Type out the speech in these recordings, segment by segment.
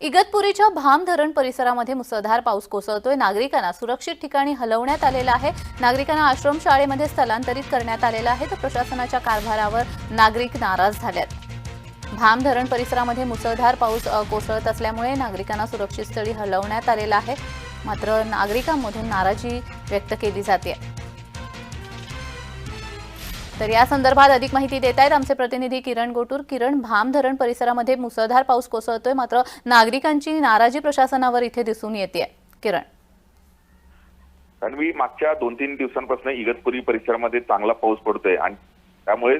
इगतपुरीच्या भाम धरण परिसरामध्ये मुसळधार पाऊस कोसळतोय। नागरिकांना सुरक्षित ठिकाणी हलवण्यात आलेलं आहे। नागरिकांना आश्रमशाळेमध्ये स्थलांतरित करण्यात आलेलं आहे, तर प्रशासनाच्या कारभारावर नागरिक नाराज झालेत। भाम धरण परिसरामध्ये मुसळधार पाऊस कोसळत असल्यामुळे नागरिकांना सुरक्षित स्थळी हलवण्यात आलेलं आहे। मात्र नागरिकांमधून नाराजी व्यक्त केली जाते। तर या संदर्भात अधिक माहिती देत आहेत आमचे प्रतिनिधी किरण गोटूर। किरण, भाम धरण परिसरामध्ये मुसळधार पाऊस कोसळतोय, मात्र नागरिकांची नाराजी प्रशासनावर इथे दिसून येते। किरण, तन्वी, मागच्या 2-3 दिवसांपासून इगतपुरी परिसरामध्ये चांगला पाऊस पडतोय आणि त्यामुळे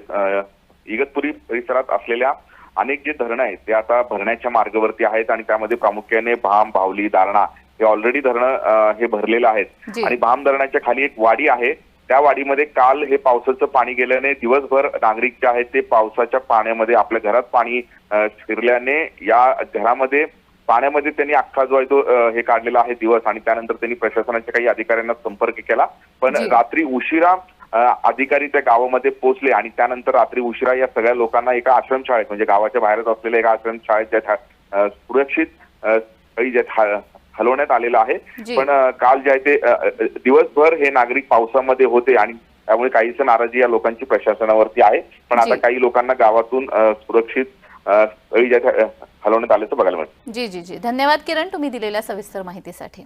इगतपुरी परिसरात असलेल्या अनेक जे धरणं आहेत ते आता भरण्याच्या मार्गावरती आहेत आणि त्यामध्ये प्रामुख्याने भाम, भावली, दारणा हे ऑलरेडी धरणं हे भरलेलं आहेत। आणि भाम धरणाच्या खाली एक वाडी आहे, त्या वाडीमध्ये काल हे पावसाचं पाणी गेल्याने दिवसभर नागरिक जे आहेत ते पावसाच्या पाण्यामध्ये आपल्या घरात पाणी शिरल्याने या घरामध्ये पाण्यामध्ये त्यांनी अख्खा जो आहे तो हे काढलेला आहे दिवस। आणि त्यानंतर त्यांनी प्रशासनाच्या काही अधिकाऱ्यांना संपर्क केला, पण रात्री उशिरा अधिकारी त्या गावामध्ये पोहोचले आणि त्यानंतर रात्री उशिरा या सगळ्या लोकांना एका आश्रमशाळेत, म्हणजे गावाच्या बाहेरच असलेल्या एका आश्रमशाळेत सुरक्षित हलवण्यात आलेलं आहे। पण काल जे आहे ते दिवसभर हे नागरिक पावसामध्ये होते आणि त्यामुळे काहीच नाराजी या लोकांची प्रशासनावरती आहे। पण आता काही लोकांना गावातून सुरक्षित हलवण्यात आल्याचं बघायला मिळतं। जी, धन्यवाद किरण, तुम्ही दिलेल्या सविस्तर माहितीसाठी।